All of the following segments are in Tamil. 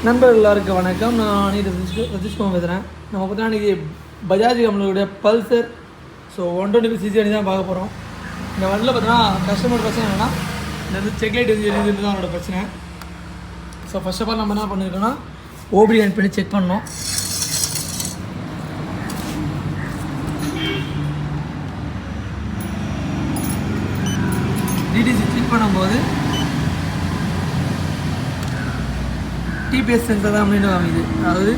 நண்பர்கள் எல்லாருக்கும் வணக்கம். நான் ரஜிஷ்குமார் பேசுகிறேன். நம்ம பார்த்தீங்கன்னா இன்றைக்கி பஜாஜ் கம்பெனியோடைய பல்சர் 125 சிசி அணி தான் பார்க்க போகிறோம். இந்த வண்டியில் பார்த்தீங்கன்னா கஸ்டமர் பிரச்சனை என்னென்னா இந்த செக் லைட் எரியுது தான் அவரோட பிரச்சனை. ஃபர்ஸ்ட் ஆஃப் ஆல் நம்ம என்ன பண்ணியிருக்கோன்னா ஓபிடி ஆன் பண்ணி செக் பண்ணோம். டிடிசி செக் பண்ணும்போது டிபிஎஸ் சென்சார் தான் அப்படின்னு காமிக்குது. அதாவது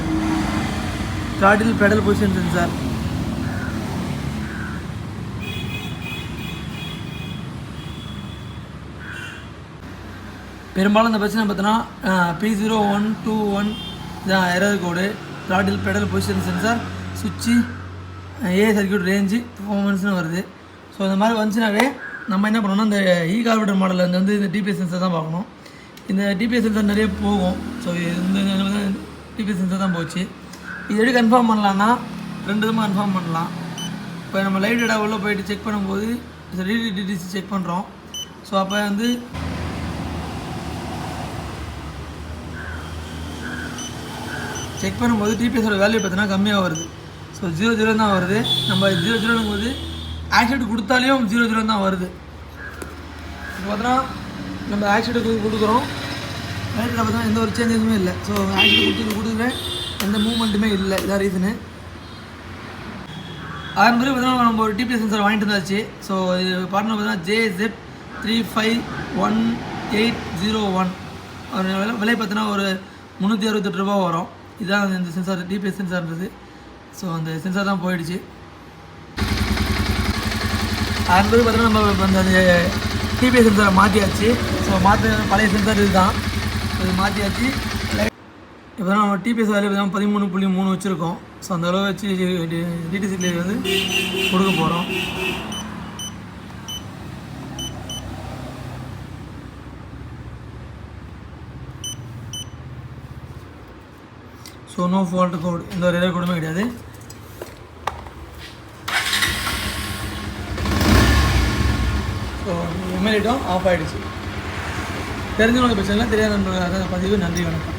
த்ராட்டில் பெடல் பொசிஷன் சென்சார். பெரும்பாலும் இந்த பிரச்சனை பார்த்தோன்னா P0121 இதான் எரர் கோடு. த்ராட்டில் பெடல் பொசிஷன் சென்சார், சுவிட்சு, ஏ சர்க்யூட் ரேஞ்சு, பர்ஃபார்மன்ஸ்னு வருது. ஸோ இந்த மாதிரி வந்துச்சுனாவே நம்ம என்ன பண்ணோம்னா இந்த கார்பரேட்டர் மாடலில் வந்து இந்த டிபிஎஸ் சென்சார் தான் பார்க்கணும். இந்த டிபிஎஸ் சென்சார் நிறைய போகும். ஸோ இந்த டிபிஎஸ் சென்சார் தான் போச்சு. இது எப்படி கன்ஃபார்ம் பண்ணலான்னா ரெண்டு விதமாக கன்ஃபார்ம் பண்ணலாம். இப்போ நம்ம லைவ் டேட்டா உள்ளே போயிட்டு செக் பண்ணும்போது டிடிசி செக் பண்ணுறோம். ஸோ அப்போ வந்து செக் பண்ணும்போது டிபிஎஸோட வேல்யூ பார்த்தீங்கன்னா கம்மியாக வருது. ஸோ 0 தான் வருது. நம்ம 0 போது ஆக்சிடென்ட் கொடுத்தாலையும் 0 தான் வருது. இப்போ பார்த்தோன்னா நம்ம ஆக்சிடென்ட் கொடுக்குறோம், லைட்டில் பார்த்தா எந்த ஒரு சேஞ்சஸுமே இல்லை. ஸோ ஆக்சிடென்ட் கொடுக்குறேன், எந்த மூவ்மெண்ட்டுமே இல்லை. இதான் ரீசனு. அதன் பிறகு பார்த்தீங்கன்னா நம்ம ஒரு டிபிஎஸ் சென்சார் வாங்கிட்டு இருந்தாச்சு. ஸோ இது பார்ட்னர் பார்த்தீங்கன்னா JZ351801. விலை பார்த்தீங்கன்னா ஒரு 368 ரூபா வரும். இதுதான் இந்த சென்சார், டிபிஎஸ் சென்சார்ன்றது. ஸோ அந்த சென்சார் தான் போயிடுச்சு. அதன் பிறகு பார்த்தீங்கன்னா நம்ம அந்த டிபிஎஸ் சென்சாரை மாற்றியாச்சு. ஸோ பழைய சென்சார் இதுதான், இது மாற்றியாச்சு. இப்போ தான் நம்ம டிபிஎஸ் வேலையை பார்த்தா 13.3 வச்சுருக்கோம். ஸோ அந்த அளவு வச்சு டிடிசியில் வந்து கொடுக்க போகிறோம். ஸோ நோ ஃபால்ட் கோட், எந்த ஒரு எரர் கோடுமே கிடையாது. ஸோ எம்எல்ஏட்டும் ஆஃப் ஆகிடுச்சு. தெரிஞ்சவங்களுக்கு பிரச்சனை இல்லை, தெரியாத பதிவு. நன்றி, வணக்கம்.